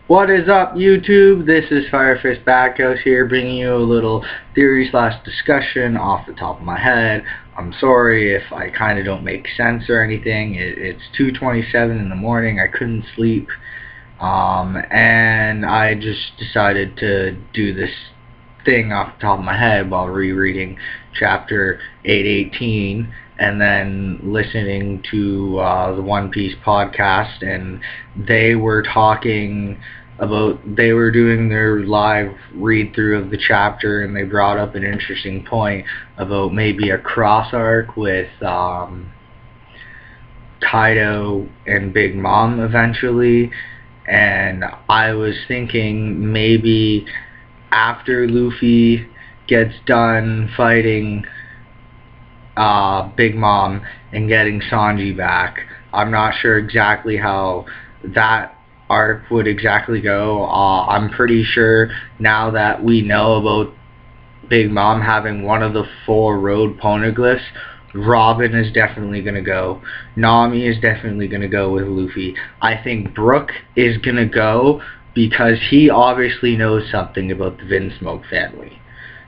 What is up, YouTube? This is Firefist Backhouse here, bringing you a little theory/discussion off the top of my head. I'm sorry if I kind of don't make sense or anything. It's 2:27 in the morning. I couldn't sleep, and I just decided to do this thing off the top of my head while rereading chapter 818 and then listening to the One Piece podcast, and they were talking about, they were doing their live read through of the chapter, and they brought up an interesting point about maybe a cross arc with Kido and Big Mom eventually. And I was thinking maybe after Luffy gets done fighting Big Mom and getting Sanji back, I'm not sure exactly how that arc would exactly go. I'm pretty sure now that we know about Big Mom having one of the 4 road poneglyphs, Robin is definitely going to go. Nami is definitely going to go with Luffy. I think Brook is going to go because he obviously knows something about the Vinsmoke family.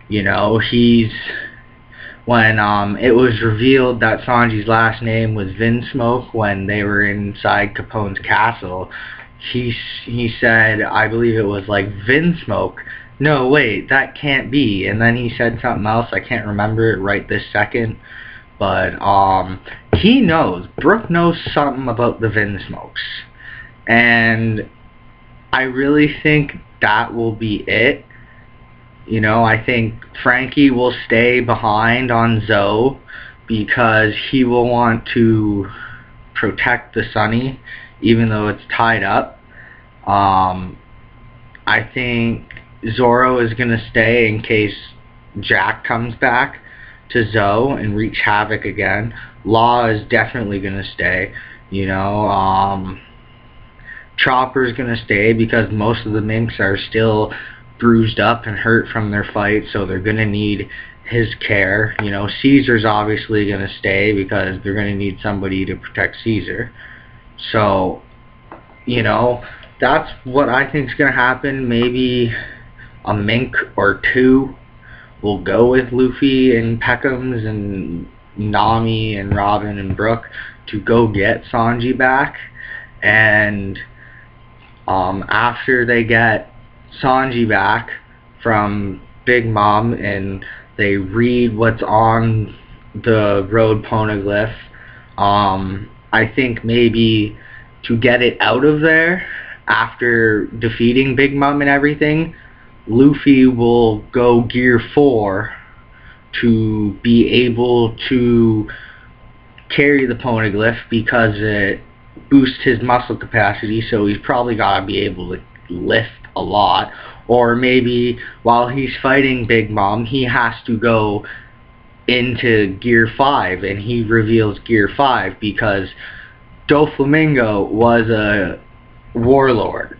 You know, when it was revealed that Sanji's last name was Vinsmoke when they were inside Capone's castle, he said, I believe it was like Vinsmoke. No, wait, that can't be. And then he said something else. I can't remember it right this second. But he knows. Brook knows something about the Vinsmokes. And I really think that will be it. You know, I think Frankie will stay behind on Zoe because he will want to protect the Sunny, even though it's tied up. I think Zoro is going to stay in case Jack comes back to Zoe and wreaks havoc again. Law is definitely going to stay. You know, Chopper's going to stay because most of the Minks are still bruised up and hurt from their fight, so they're going to need his care. You know, Caesar's obviously going to stay because they're going to need somebody to protect Caesar. So, you know, that's what I think is going to happen. Maybe a Mink or 2 will go with Luffy and Peckham's and Nami and Robin and Brook to go get Sanji back. And after they get Sanji back from Big Mom and they read what's on the road poneglyph, I think maybe to get it out of there after defeating Big Mom and everything, Luffy will go Gear 4 to be able to carry the poneglyph because it boosts his muscle capacity, so he's probably got to be able to lift a lot. Or maybe while he's fighting Big Mom, he has to go into Gear 5 and he reveals Gear 5 because Doflamingo was a warlord.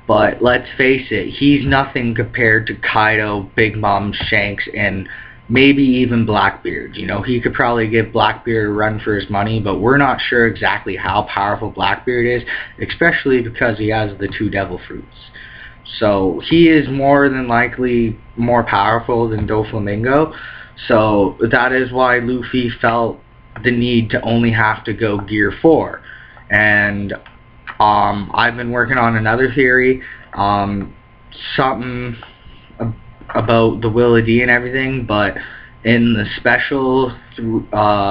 But let's face it, he's nothing compared to Kido, Big Mom, Shanks, and maybe even Blackbeard. You know, he could probably give Blackbeard a run for his money, but we're not sure exactly how powerful Blackbeard is, especially because he has the 2 devil fruits. So he is more than likely more powerful than Doflamingo. So that is why Luffy felt the need to only have to go Gear 4. And I've been working on another theory, something about the Will of D and everything, but in the special 3D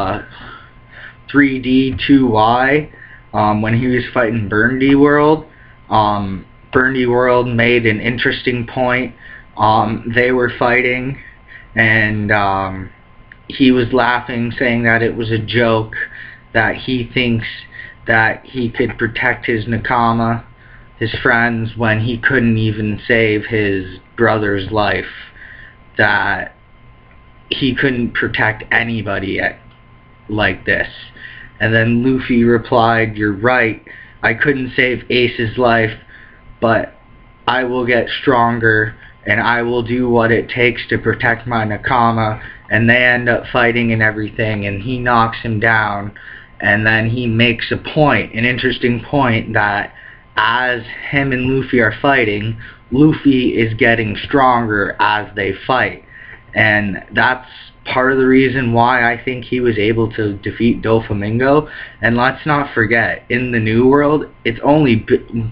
2Y, when he was fighting Burndy World, Burndy World made an interesting point. They were fighting, and he was laughing, saying that it was a joke, that he thinks that he could protect his Nakama, his friends, when he couldn't even save his brother's life, that he couldn't protect anybody like this. And then Luffy replied, "You're right, I couldn't save Ace's life, but I will get stronger and I will do what it takes to protect my Nakama." And they end up fighting and everything, and he knocks him down. And then he makes a point, an interesting point, that as him and Luffy are fighting, Luffy is getting stronger as they fight. And that's part of the reason why I think he was able to defeat Doflamingo. And let's not forget, in the New World, it's only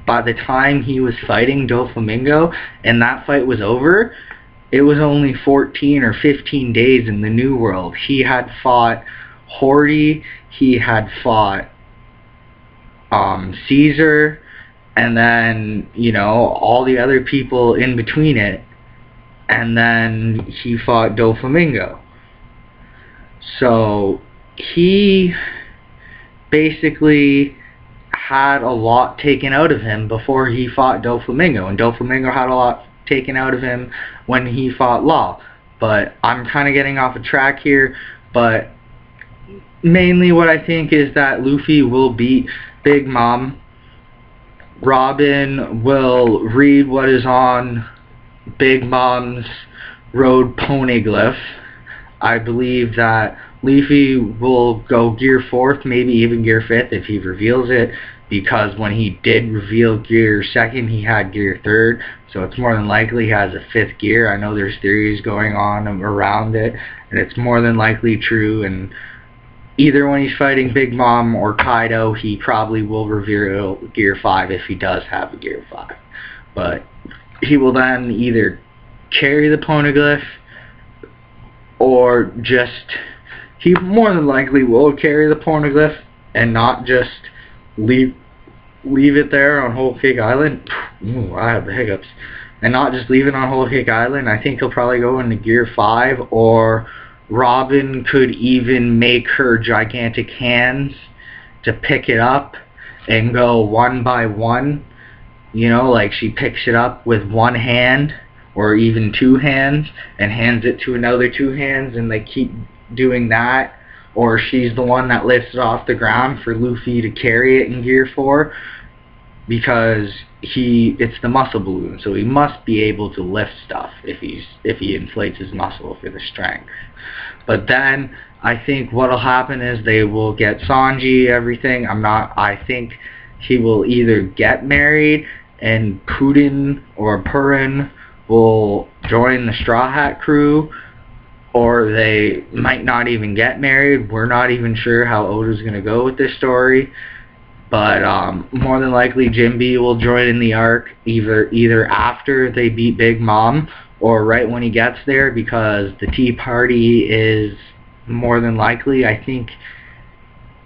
by the time he was fighting Doflamingo and that fight was over, it was only 14 or 15 days in the New World. He had fought Horty, he had fought Caesar, and then, you know, all the other people in between it, and then he fought Doflamingo. So he basically had a lot taken out of him before he fought Doflamingo, and Doflamingo had a lot taken out of him when he fought Law. But I'm kind of getting off a track here, but mainly what I think is that Luffy will beat Big Mom. Robin will read what is on Big Mom's road poneglyph. I believe that Luffy will go Gear 4th, maybe even Gear 5th if he reveals it, because when he did reveal Gear 2nd, he had Gear 3rd, so it's more than likely he has a 5th gear. I know there's theories going on around it, and it's more than likely true, and either when he's fighting Big Mom or Kido, he probably will reveal Gear 5 if he does have a Gear 5. But he will then either carry the poneglyph, or just, he more than likely will carry the poneglyph and not just leave it there on Whole Cake Island. Ooh, I have the hiccups. And not just leave it on Whole Cake Island. I think he'll probably go into Gear 5, or Robin could even make her gigantic hands to pick it up and go one by one. You know, like she picks it up with one hand or even two hands and hands it to another two hands, and they keep doing that. Or she's the one that lifts it off the ground for Luffy to carry it in Gear 4, because it's the muscle balloon, so he must be able to lift stuff if he inflates his muscle for the strength. But then I think what'll happen is they will get Sanji, everything. I think he will either get married and Puddin or Purin will join the Straw Hat crew, or they might not even get married. We're not even sure how Oda's going to go with this story. But more than likely Jinbe will join in the arc either after they beat Big Mom or right when he gets there, because the tea party is more than likely, I think,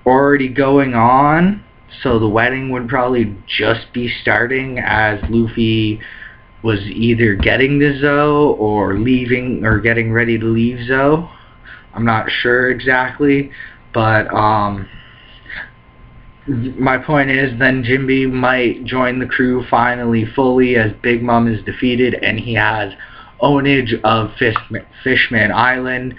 already going on. So the wedding would probably just be starting as Luffy was either getting to Zou or leaving or getting ready to leave Zou. I'm not sure exactly, but my point is then Jinbe might join the crew finally fully as Big Mom is defeated and he has ownage of Fishman Island.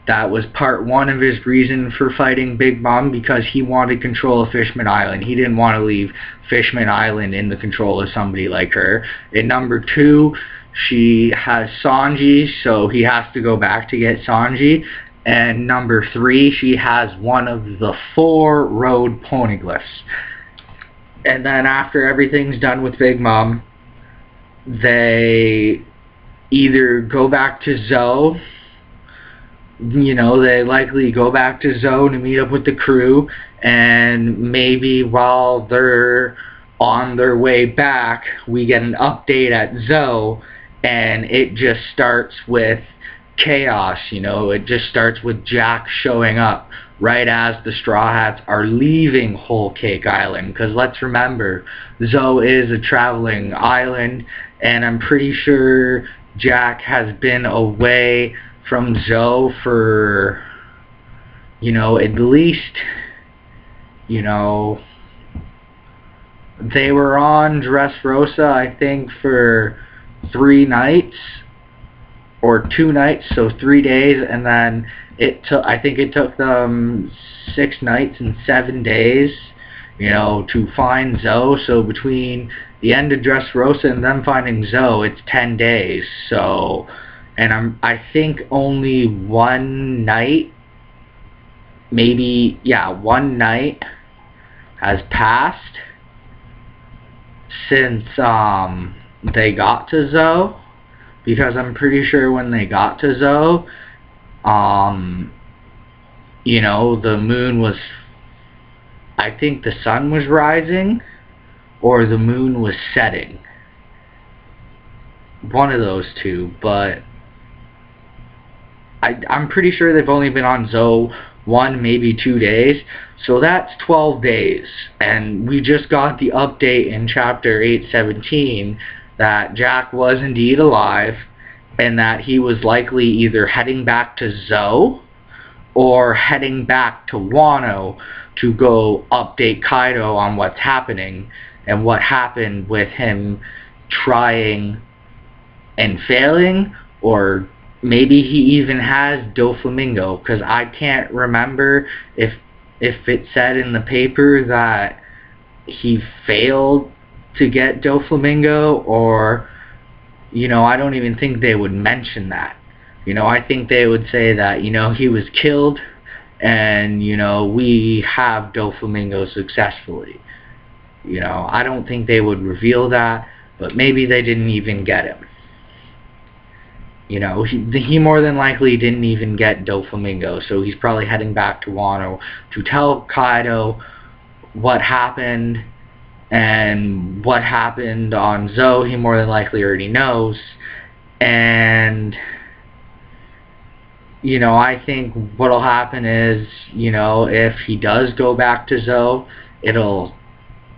That was part one of his reason for fighting Big Mom, because he wanted control of Fishman Island. He didn't want to leave Fishman Island in the control of somebody like her. And number two, she has Sanji, so he has to go back to get Sanji. And number three, she has one of the 4 road poneglyphs. And then after everything's done with Big Mom, they either go back to Zou. You know, they likely go back to Zou to meet up with the crew, and maybe while they're on their way back, we get an update at Zou, and it just starts with chaos. You know, it just starts with Jack showing up right as the Straw Hats are leaving Whole Cake Island, because let's remember, Zou is a traveling island, and I'm pretty sure Jack has been away from Zou for, you know, at least, you know, they were on Dressrosa, I think, for 3 nights or 2 nights, so 3 days, and then I think it took them 6 nights and 7 days, you know, to find Zou. So between the end of Dressrosa and them finding Zou, it's 10 days. So, and I think only 1 night, maybe, yeah, 1 night has passed. since they got to Zoe, because I'm pretty sure when they got to Zoe, you know, the moon was, I think the sun was rising or the moon was setting. One of those two, but I'm pretty sure they've only been on Zoe 1, maybe 2 days, so that's 12 days, and we just got the update in chapter 817 that Jack was indeed alive, and that he was likely either heading back to Zoe or heading back to Wano to go update Kido on what's happening and what happened with him trying and failing, or maybe he even has Doflamingo, because I can't remember if it said in the paper that he failed to get Doflamingo, or, you know, I don't even think they would mention that. You know, I think they would say that, you know, he was killed and, you know, we have Doflamingo successfully. You know, I don't think they would reveal that, but maybe they didn't even get him. You know, he more than likely didn't even get Doflamingo, so he's probably heading back to Wano to tell Kido what happened, and what happened on Zoe he more than likely already knows. And, you know, I think what'll happen is, you know, if he does go back to Zoe, it'll,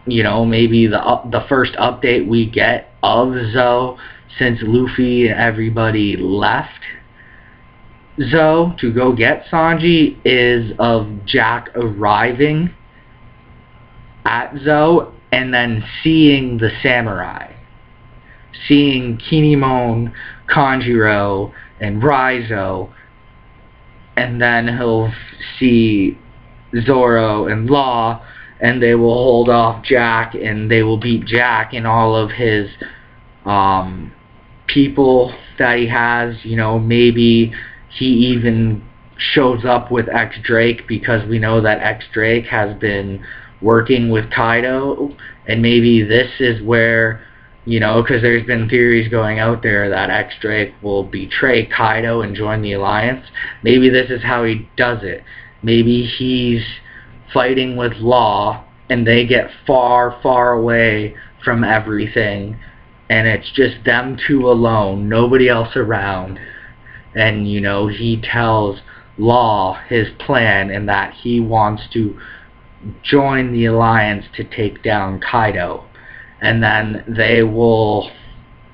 you know, maybe the first update we get of Zoe since Luffy and everybody left Zoe to go get Sanji is of Jack arriving at Zoe and then seeing the samurai, seeing Kinnemon, Kanjiro, and Raizo, and then he'll see Zoro and Law, and they will hold off Jack, and they will beat Jack and all of his people that he has. You know, maybe he even shows up with X-Drake, because we know that X-Drake has been working with Kido, and maybe this is where, you know, because there's been theories going out there that X-Drake will betray Kido and join the Alliance. Maybe this is how he does it. Maybe he's fighting with Law, and they get far, far away from everything, and it's just them two alone, nobody else around, and, you know, he tells Law his plan and that he wants to join the Alliance to take down Kido, and then they will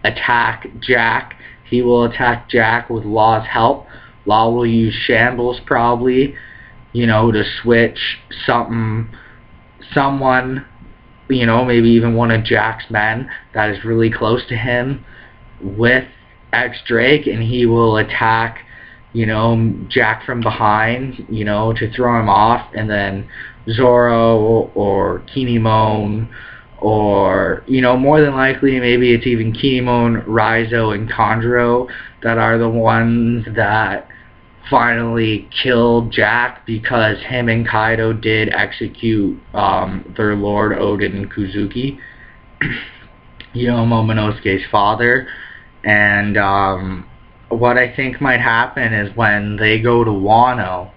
attack Jack. He will attack Jack with Law's help. Law will use Shambles probably, you know, to switch someone, you know, maybe even one of Jack's men that is really close to him with X-Drake, and he will attack, you know, Jack from behind, you know, to throw him off, and then Zoro or Kinnemon, or, you know, more than likely maybe it's even Kinnemon, Raizo, and Kanjiro that are the ones that finally killed Jack, because him and Kido did execute their Lord Oden Kuzuki, you know, Momonosuke's father. And what I think might happen is when they go to Wano,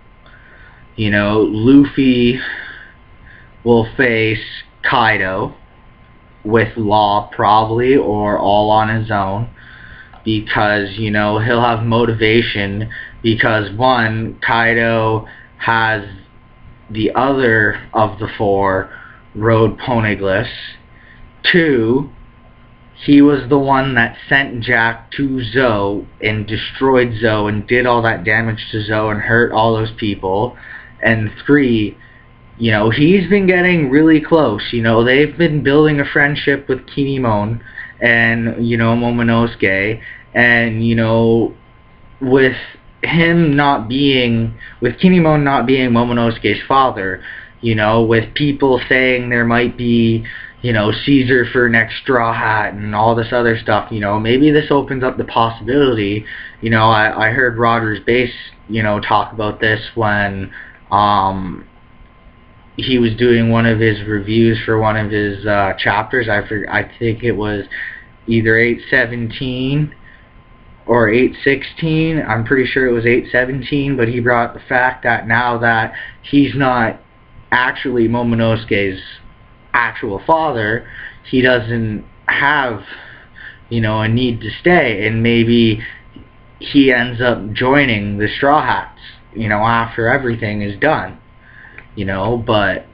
you know, Luffy will face Kido with Law probably, or all on his own, because, you know, he'll have motivation, because one, Kido has the other of the 4 road poneglyphs. 2, he was the one that sent Jack to Zoe and destroyed Zoe and did all that damage to Zoe and hurt all those people. And 3, you know, he's been getting really close. You know, they've been building a friendship with Kinnemon and, you know, Momonosuke, and, you know, with Kinnemon not being Momonosuke's father, you know, with people saying there might be, you know, Caesar for next Straw Hat and all this other stuff, you know, maybe this opens up the possibility. You know, I heard Roger's Base, you know, talk about this when he was doing one of his reviews for one of his chapters. I think it was either 817 or 816. I'm pretty sure it was 817, but he brought the fact that now that he's not actually Momonosuke's actual father, he doesn't have, a need to stay, and maybe he ends up joining the Straw Hats, after everything is done, but,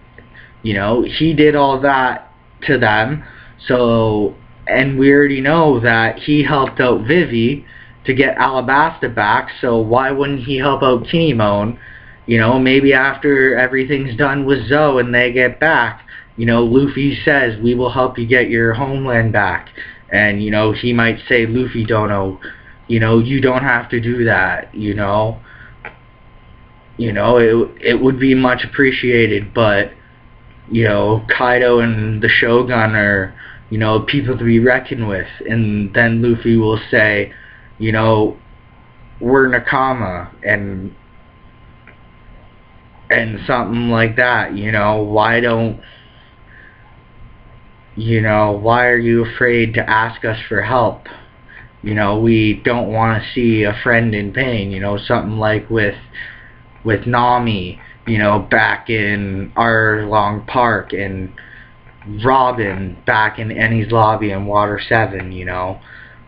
he did all that to them, so, and we already know that he helped out Vivi to get Alabasta back, so why wouldn't he help out Kinnemon? Maybe after everything's done with Zoe and they get back, Luffy says, we will help you get your homeland back. And, he might say, Luffy, Dono, you don't have to do that, it would be much appreciated, but, Kaido and the Shogun are, people to be reckoned with. And then Luffy will say, we're Nakama, and something like that, why are you afraid to ask us for help? We don't want to see a friend in pain, something like with Nami, back in Arlong Park, and Robin back in Enies Lobby and Water 7,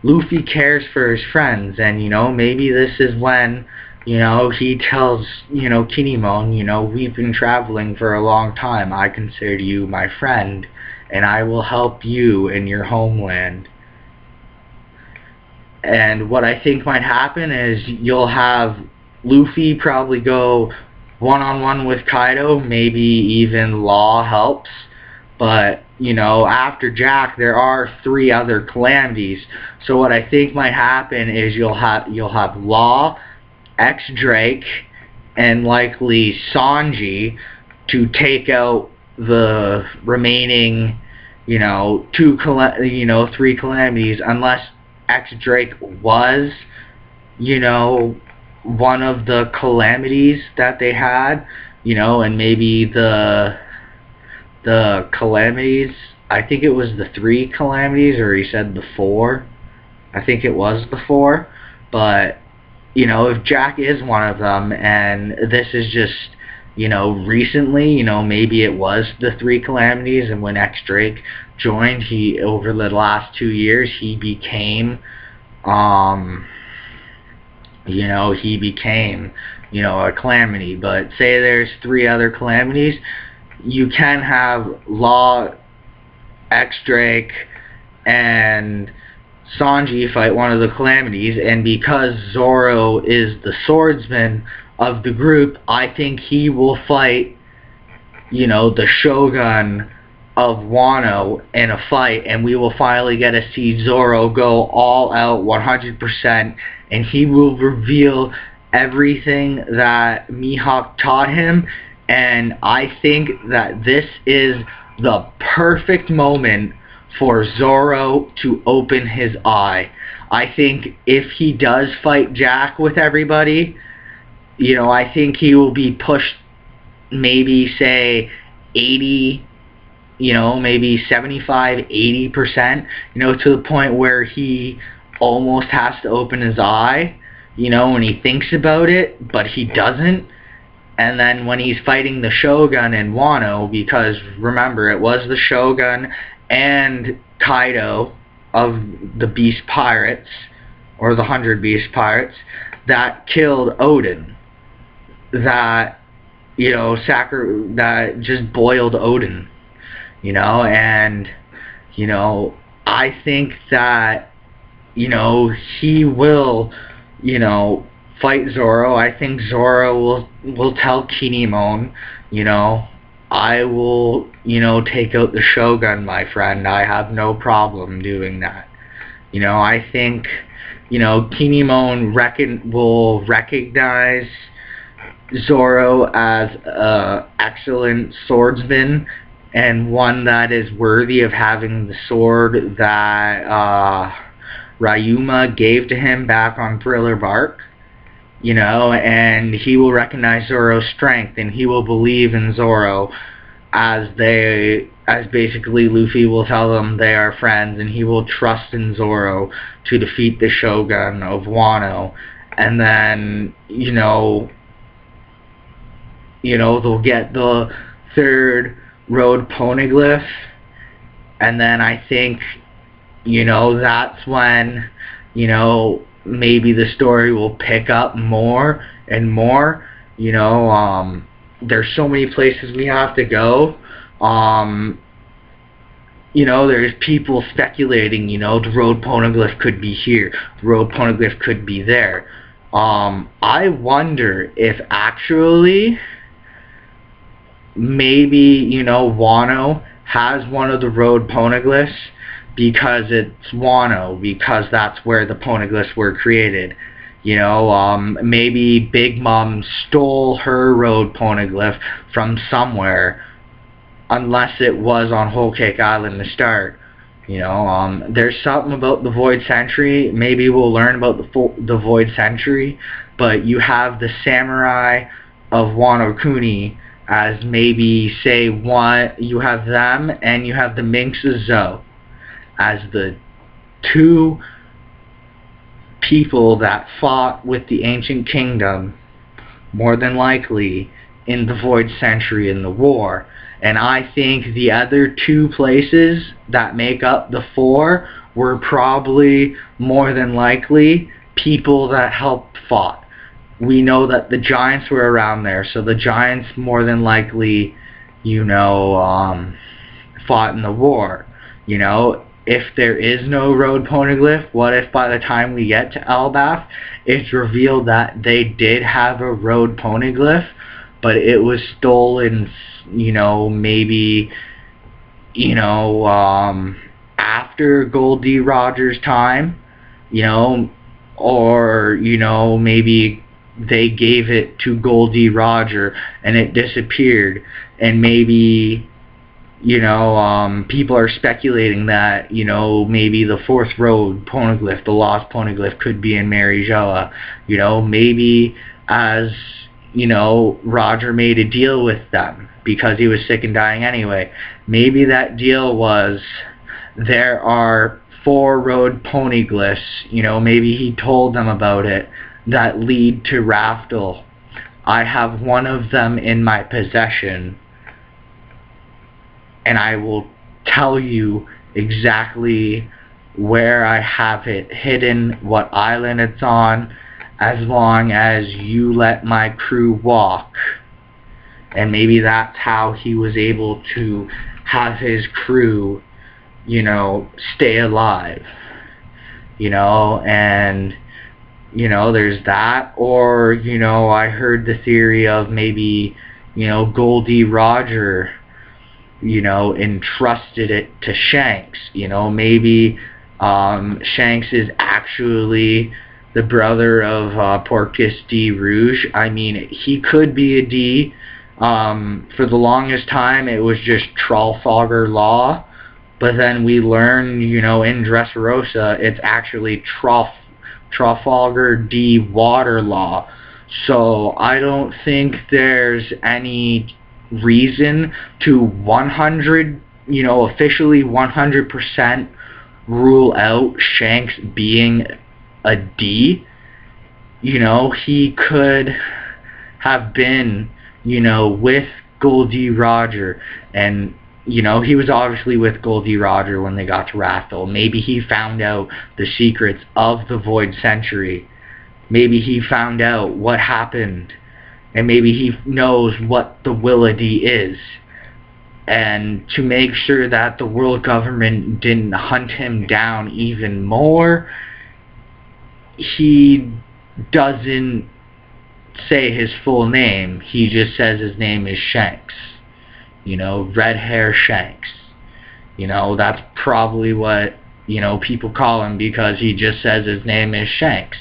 Luffy cares for his friends, and, maybe this is when, he tells, Kinnemon, we've been traveling for a long time. I consider you my friend, and I will help you in your homeland. And what I think might happen is you'll have Luffy probably go one-on-one with Kaido, maybe even Law helps, but, after Jack, there are 3 other calamities. So what I think might happen is you'll have Law, X-Drake, and likely Sanji to take out the remaining, 3 calamities, unless X-Drake was, one of the calamities that they had, and maybe the calamities, I think it was the 3 calamities, or he said the 4. I think it was the 4, but, if Jack is one of them, and this is just, recently, maybe it was the 3 calamities, and when X-Drake joined, over the last 2 years, he became, a calamity. But say there's 3 other calamities, you can have Law, X-Drake, and Sanji fight one of the calamities, and because Zoro is the swordsman of the group, I think he will fight, the Shogun of Wano in a fight, and we will finally get to see Zoro go all out 100%, and he will reveal everything that Mihawk taught him, and I think that this is the perfect moment for Zoro to open his eye. I think if he does fight Jack with everybody, I think he will be pushed maybe, say, 80, maybe 75, 80%, to the point where he almost has to open his eye, when he thinks about it, but he doesn't. And then when he's fighting the Shogun in Wano, because remember, it was the Shogun and Kido of the Beast Pirates, or the 100 Beast Pirates, that killed Odin, that, that just boiled Odin, and, I think that, he will, fight Zoro. I think Zoro will tell Kinnemon, I will, take out the Shogun, my friend. I have no problem doing that. I think, Kinnemon will recognize Zoro as an excellent swordsman, and one that is worthy of having the sword that Ryuma gave to him back on Thriller Bark. And he will recognize Zoro's strength, and he will believe in Zoro, as basically Luffy will tell them they are friends, and he will trust in Zoro to defeat the Shogun of Wano. And then, they'll get the third road poneglyph, and then I think, that's when, maybe the story will pick up more and more. There's so many places we have to go. There's people speculating, the road poneglyph could be here, the road poneglyph could be there. I wonder if actually maybe, Wano has one of the road poneglyphs because it's Wano, because that's where the poneglyphs were created. Maybe Big Mom stole her road poneglyph from somewhere, unless it was on Whole Cake Island to start. There's something about the Void Century. Maybe we'll learn about the Void Century, but you have the Samurai of Wano Kuni as maybe, say, one. You have them, and you have the Minx of Zou as the two people that fought with the Ancient Kingdom, more than likely, in the Void Century in the war. And I think the other two places that make up the four were probably, more than likely, people that helped fought. We know that the Giants were around there, so the Giants more than likely, fought in the war. If there is no road poneglyph, what if by the time we get to Elbaf, it's revealed that they did have a road poneglyph, but it was stolen, maybe, after Goldie Rogers' time, or, maybe they gave it to Goldie Roger and it disappeared, and maybe, people are speculating that, maybe the fourth road poneglyph, the lost poneglyph, could be in Mary Joa. Maybe as, Roger made a deal with them because he was sick and dying anyway. Maybe that deal was there are 4 road poneglyphs, maybe he told them about it, that lead to Raftel. I have one of them in my possession, and I will tell you exactly where I have it hidden, what island it's on, as long as you let my crew walk. And maybe that's how he was able to have his crew, stay alive. And, there's that. Or, I heard the theory of maybe, Goldie Roger, entrusted it to Shanks. Maybe Shanks is actually the brother of Porcus D. Rouge. I mean, he could be a D. For the longest time, it was just Trafalgar Law. But then we learn, in Dressrosa, it's actually Trafalgar D. Water Law. So I don't think there's any reason to 100, officially 100% rule out Shanks being a D. He could have been, with Goldie Roger, and, he was obviously with Goldie Roger when they got to Raftel. Maybe he found out the secrets of the Void Century. Maybe he found out what happened, and maybe he knows what the Will-O-D is. And to make sure that the world government didn't hunt him down even more, he doesn't say his full name. He just says his name is Shanks. Red hair Shanks. That's probably what, people call him, because he just says his name is Shanks.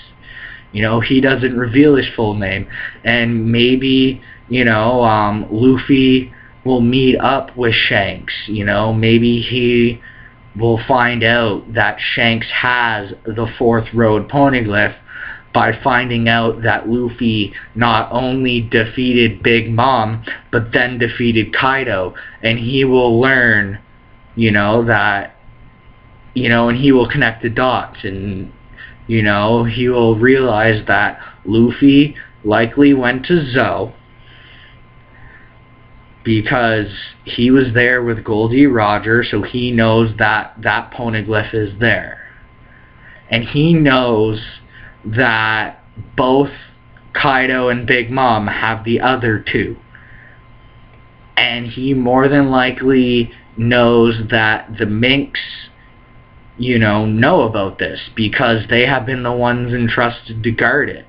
He doesn't reveal his full name. And maybe, Luffy will meet up with Shanks. Maybe he will find out that Shanks has the 4th road poneglyph, by finding out that Luffy not only defeated Big Mom, but then defeated Kido. And he will learn, that, and he will connect the dots, and, he will realize that Luffy likely went to Zou because he was there with Goldie Roger, so he knows that that poneglyph is there. And he knows that both Kido and Big Mom have the other two. And he more than likely knows that the Minks, know about this because they have been the ones entrusted to guard it.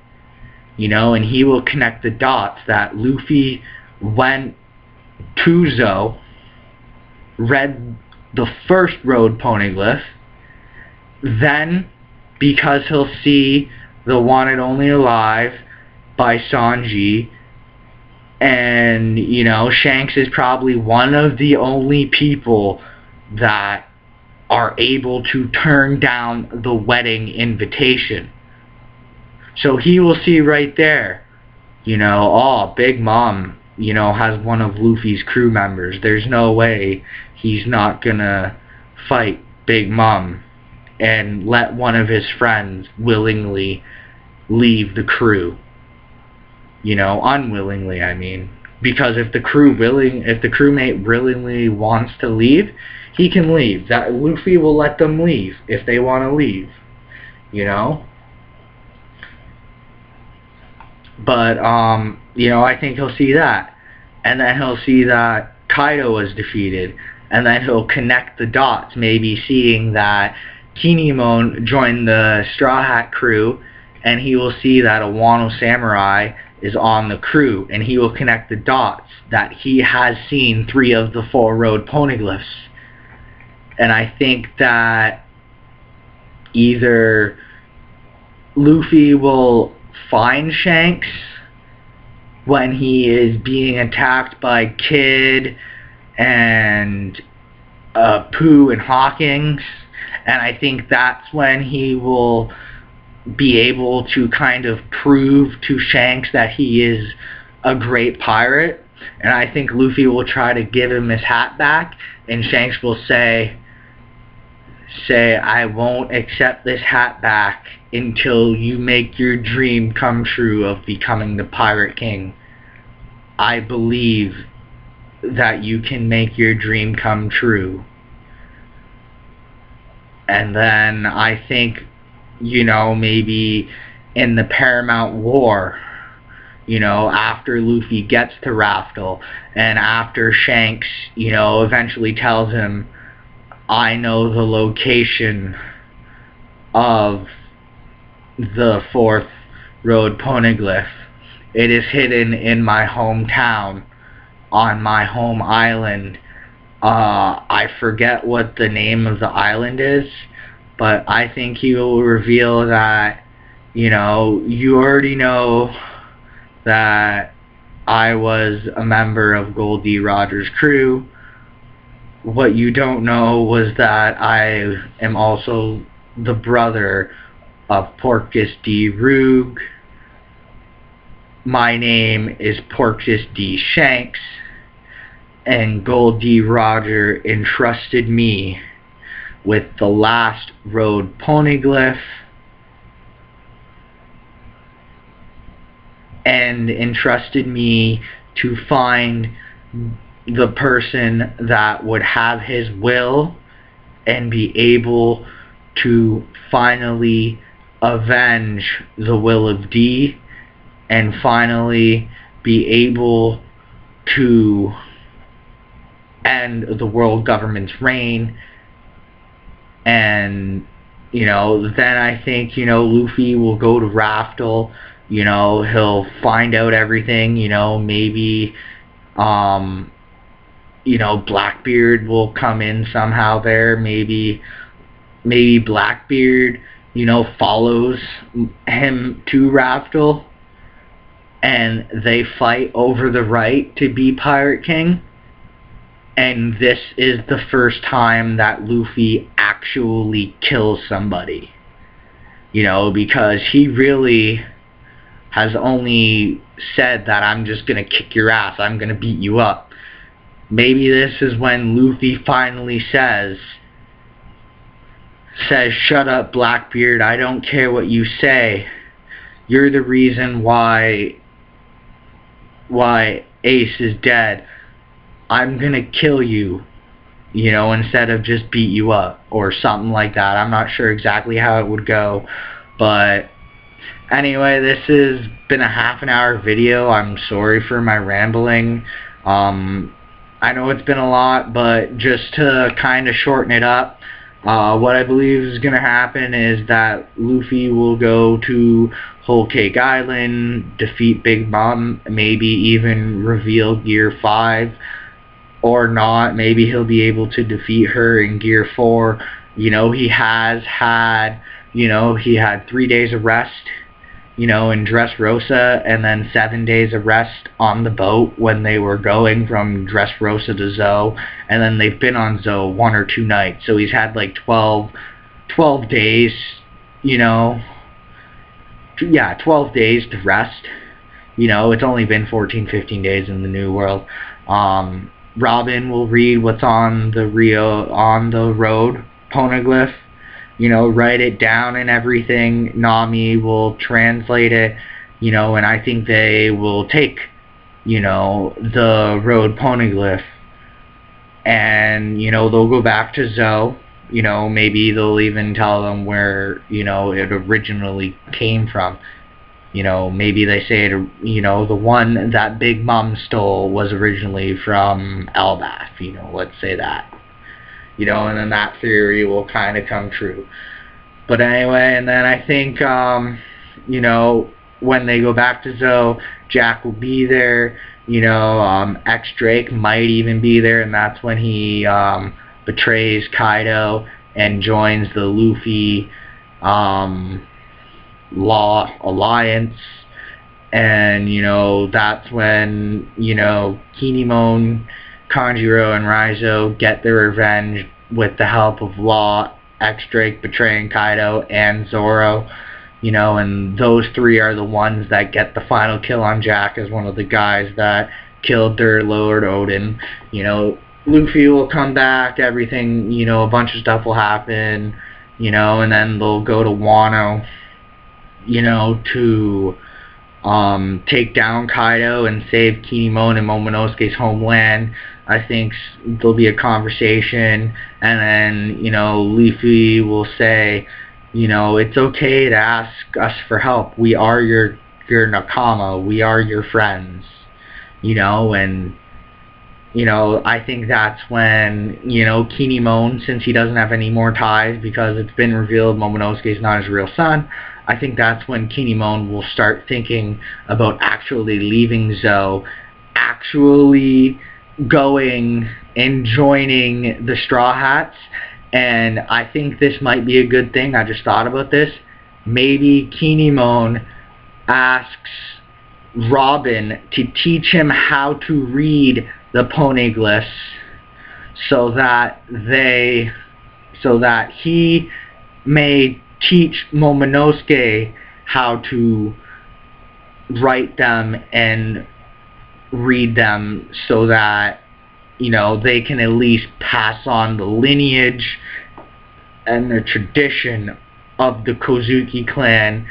And he will connect the dots that Luffy went to Zou, read the first road poneglyph, then, because he'll see the Wanted Only Alive by Sanji, and, Shanks is probably one of the only people that are able to turn down the wedding invitation. So he will see right there, oh, Big Mom, has one of Luffy's crew members. There's no way he's not gonna fight Big Mom and let one of his friends willingly leave the crew. Unwillingly, I mean. Because if the crewmate willingly wants to leave, he can leave. That Luffy will let them leave if they want to leave. But, I think he'll see that. And then he'll see that Kido was defeated. And then he'll connect the dots, maybe seeing that Kinnemon joined the Straw Hat crew, and he will see that a Wano Samurai is on the crew, and he will connect the dots that he has seen 3 of the 4 road poneglyphs. And I think that either Luffy will find Shanks when he is being attacked by Kid and Pooh and Hawkins, and I think that's when he will be able to kind of prove to Shanks that he is a great pirate. And I think Luffy will try to give him his hat back, and Shanks will say, I won't accept this hat back until you make your dream come true of becoming the Pirate King. I believe that you can make your dream come true. And then I think, maybe in the Paramount War, after Luffy gets to Raftel, and after Shanks, eventually tells him, I know the location of the 4th road poneglyph. It is hidden in my hometown, on my home island. I forget what the name of the island is, but I think he will reveal that, you already know that I was a member of Goldie Roger's crew. What you don't know was that I am also the brother of Porcus D. Roog. My name is Porcus D. Shanks, and Goldie Roger entrusted me with the last road poneglyph, and entrusted me to find the person that would have his will and be able to finally avenge the will of D, and finally be able to end the world government's reign. And then I think Luffy will go to Raftel. He'll find out everything. Maybe Blackbeard will come in somehow there. Maybe Blackbeard follows him to Raftel, and they fight over the right to be Pirate King. And this is the first time that Luffy actually kills somebody. you know, because he really has only said that I'm just gonna kick your ass, I'm gonna beat you up. Maybe this is when Luffy finally says, shut up, Blackbeard, I don't care what you say. You're the reason why Ace is dead. I'm gonna kill you, you know, instead of just beat you up, or something like that. I'm not sure exactly how it would go, but anyway, this has been a half an hour video. I'm sorry for my rambling. I know it's been a lot, but just to kind of shorten it up, what I believe is going to happen is that Luffy will go to Whole Cake Island, defeat Big Mom, maybe even reveal Gear 5, or not. Maybe he'll be able to defeat her in Gear 4. You know, he has had, you know, he had 3 days of rest, you know, in Dressrosa, and then 7 days of rest on the boat when they were going from Dressrosa to Zou, and then they've been on Zou 1 or 2 nights, so he's had like 12 days, you know, yeah, 12 days to rest. You know, it's only been 14-15 days in the New World. Robin will read what's on the road poneglyph, you know, write it down and everything. Nami will translate it, you know, and I think they will take, you know, the road poneglyph, and, you know, they'll go back to Zou. You know, maybe they'll even tell them where, you know, it originally came from. You know, maybe they say it, you know, the one that Big Mom stole was originally from Elbaf, you know, let's say that. You know, and then that theory will kind of come true. But anyway, and then I think, you know, when they go back to Zou, Jack will be there. You know, X-Drake might even be there, and that's when he betrays Kido and joins the Luffy Law Alliance. And, you know, that's when, you know, Kinnemon, Kanjiro, and Raizo get their revenge with the help of Law, X-Drake betraying Kido, and Zoro. You know, and those three are the ones that get the final kill on Jack as one of the guys that killed their Lord Odin. You know, Luffy will come back, everything, you know, a bunch of stuff will happen, you know, and then they'll go to Wano, you know, to take down Kido and save Kinnemon and Momonosuke's homeland. I think there'll be a conversation, and then, you know, Luffy will say, you know, it's okay to ask us for help. We are your nakama. We are your friends. You know, and, you know, I think that's when, you know, Kinnemon, since he doesn't have any more ties because it's been revealed Momonosuke's not his real son, I think that's when Kinnemon will start thinking about actually leaving Zou, actually going and joining the Straw Hats. And I think this might be a good thing. I just thought about this. Maybe Kinnemon asks Robin to teach him how to read the poneglyphs so that he may teach Momonosuke how to write them and read them, so that, you know, they can at least pass on the lineage and the tradition of the Kozuki clan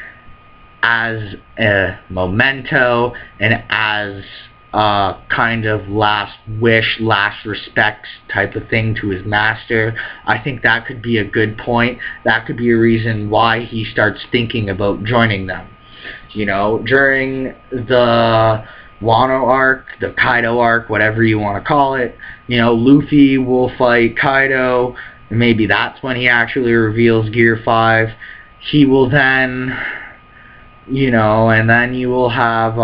as a memento and as a kind of last wish, last respects type of thing to his master. I think that could be a good point. That could be a reason why he starts thinking about joining them. You know, during the Wano arc, the Kaido arc, whatever you want to call it, you know, Luffy will fight Kaido, and maybe that's when he actually reveals Gear 5. He will then, you know, and then you will have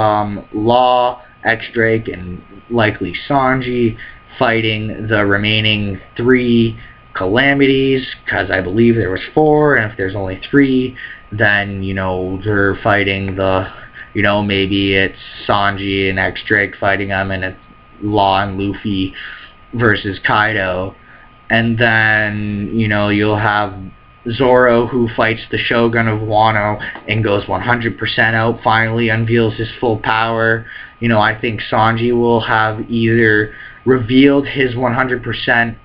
Law, X-Drake, and likely Sanji fighting the remaining 3 calamities, because I believe there was 4, and if there's only 3, then, you know, they're fighting the, you know, maybe it's Sanji and X-Drake fighting them, and it's Law and Luffy versus Kaido. And then, you know, you'll have Zoro, who fights the Shogun of Wano and goes 100% out, finally unveils his full power. You know, I think Sanji will have either revealed his 100%,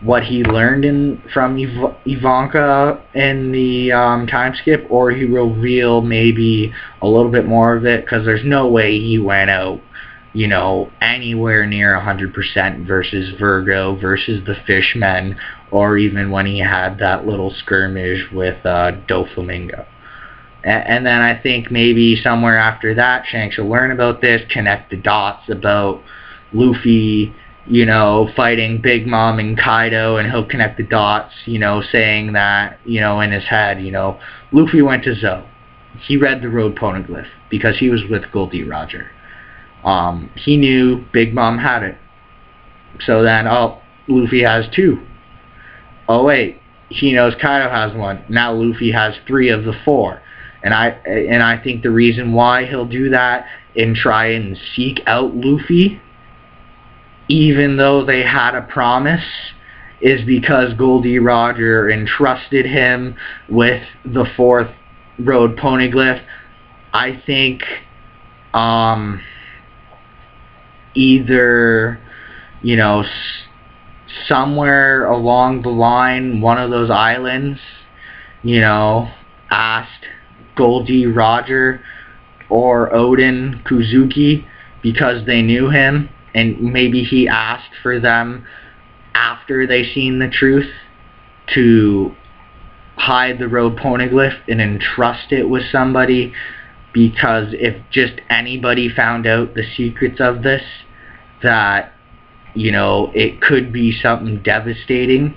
what he learned from Ivanka in the time skip, or he will reveal maybe a little bit more of it, because there's no way he went out, you know, anywhere near 100% versus Virgo, versus the Fishmen, or even when he had that little skirmish with Doflamingo. And then I think maybe somewhere after that, Shanks will learn about this, connect the dots about Luffy, you know, fighting Big Mom and Kido, and he'll connect the dots, you know, saying that, you know, in his head, you know, Luffy went to Zou. He read the road poneglyph because he was with Goldie Roger. He knew Big Mom had it. So then, oh, Luffy has 2. Oh wait, he knows Kido has 1. Now Luffy has 3 of the 4. And I think the reason why he'll do that and try and seek out Luffy, even though they had a promise, is because Goldie Roger entrusted him with the 4th road poneglyph. I think either, you know, somewhere along the line, one of those islands, you know, asked Goldie Roger or Oden Kuzuki, because they knew him, and maybe he asked for them after they seen the truth to hide the road poneglyph and entrust it with somebody, because if just anybody found out the secrets of this, that, you know, it could be something devastating,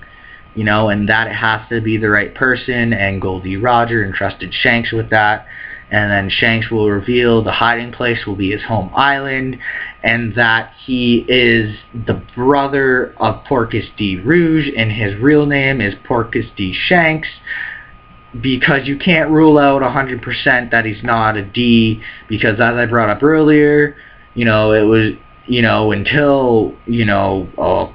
you know, and that it has to be the right person, and Goldie Roger entrusted Shanks with that, and then Shanks will reveal the hiding place will be his home island, and that he is the brother of Porcus D. Rouge, and his real name is Porcus D. Shanks, because you can't rule out 100% that he's not a D, because as I brought up earlier, you know, it was, you know, until, you know,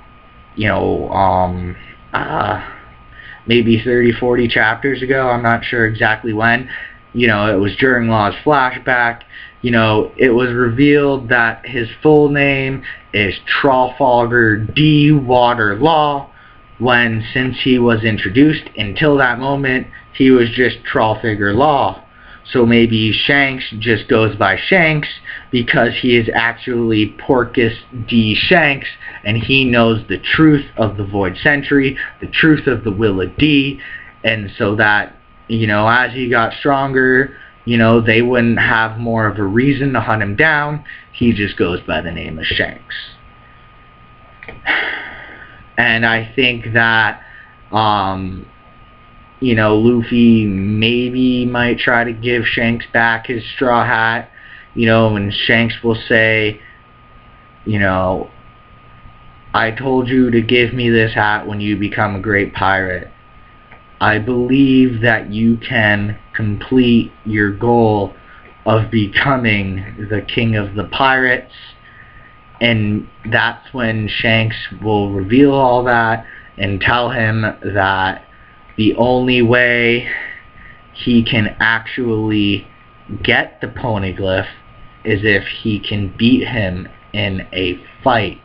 maybe 30, 40 chapters ago, I'm not sure exactly when, you know, it was during Law's flashback, you know, it was revealed that his full name is Trafalgar D. Water Law, when, since he was introduced, until that moment, he was just Trafalgar Law. So maybe Shanks just goes by Shanks because he is actually Porcus D. Shanks, and he knows the truth of the Void Century, the truth of the Will of D, and so that, you know, as he got stronger, you know, they wouldn't have more of a reason to hunt him down. He just goes by the name of Shanks. And I think that, you know, Luffy maybe might try to give Shanks back his straw hat, you know, and Shanks will say, you know, I told you to give me this hat when you become a great pirate. I believe that you can complete your goal of becoming the king of the pirates. And that's when Shanks will reveal all that and tell him that the only way he can actually get the poneglyph is if he can beat him in a fight.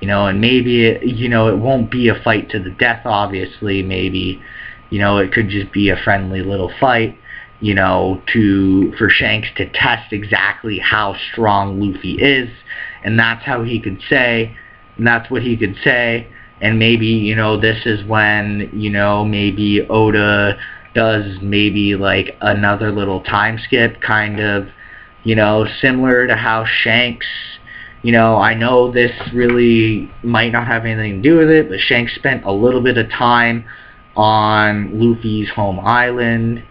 You know, and maybe, you know, it won't be a fight to the death, obviously. Maybe, you know, it could just be a friendly little fight, you know, for Shanks to test exactly how strong Luffy is. And that's how he could say, and that's what he could say. And maybe, you know, this is when, you know, maybe Oda does maybe like another little time skip, kind of, you know, similar to how Shanks, you know, I know this really might not have anything to do with it, but Shanks spent a little bit of time on Luffy's home island,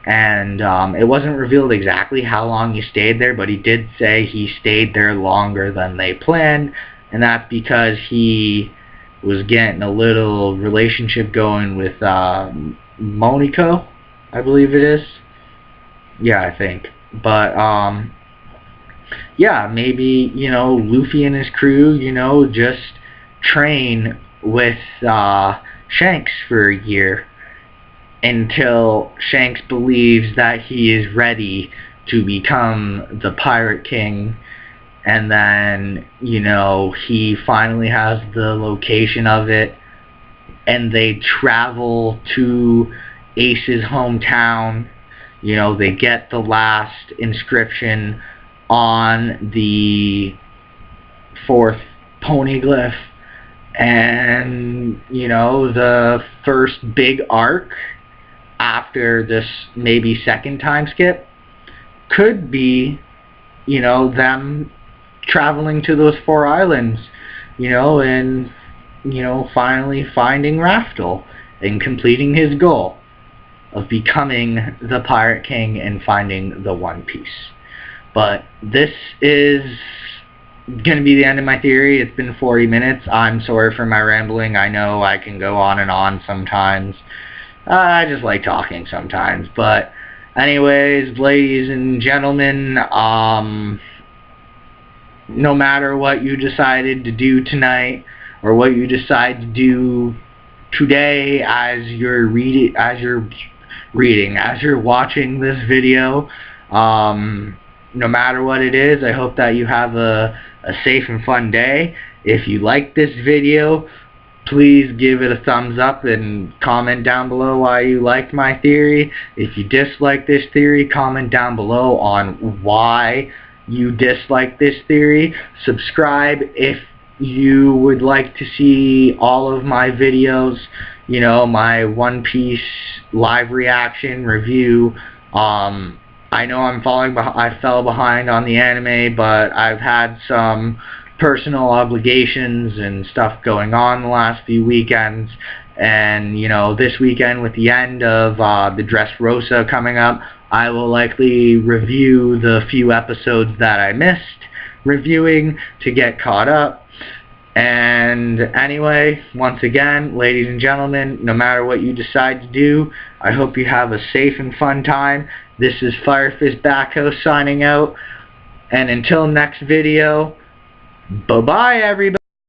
and it wasn't revealed exactly how long he stayed there, but he did say he stayed there longer than they planned, and that's because he was getting a little relationship going with Moniko, I believe it is. Yeah, I think. But, yeah, maybe, you know, Luffy and his crew, you know, just train with, Shanks for a year, until Shanks believes that he is ready to become the Pirate King. And then, you know, he finally has the location of it, and they travel to Ace's hometown. You know, they get the last inscription on the 4th poneglyph, and, you know, the first big arc after this maybe second time skip could be, you know, them traveling to those 4 islands, you know, and, you know, finally finding Raftel and completing his goal of becoming the Pirate King and finding the One Piece. But this is going to be the end of my theory. It's been 40 minutes. I'm sorry for my rambling. I know I can go on and on sometimes. I just like talking sometimes. But anyways, ladies and gentlemen, no matter what you decided to do tonight, or what you decide to do today as you're watching this video, no matter what it is, I hope that you have a safe and fun day. If you like this video, please give it a thumbs up and comment down below why you liked my theory. If you dislike this theory, comment down below on why you dislike this theory. Subscribe if you would like to see all of my videos, you know, my One Piece live reaction review. I know I fell behind on the anime, but I've had some personal obligations and stuff going on the last few weekends, and, you know, this weekend with the end of the Dressrosa coming up, I will likely review the few episodes that I missed reviewing to get caught up. And anyway, once again, ladies and gentlemen, no matter what you decide to do, I hope you have a safe and fun time. This is Firefist Backhouse signing out, and until next video, bye-bye everybody.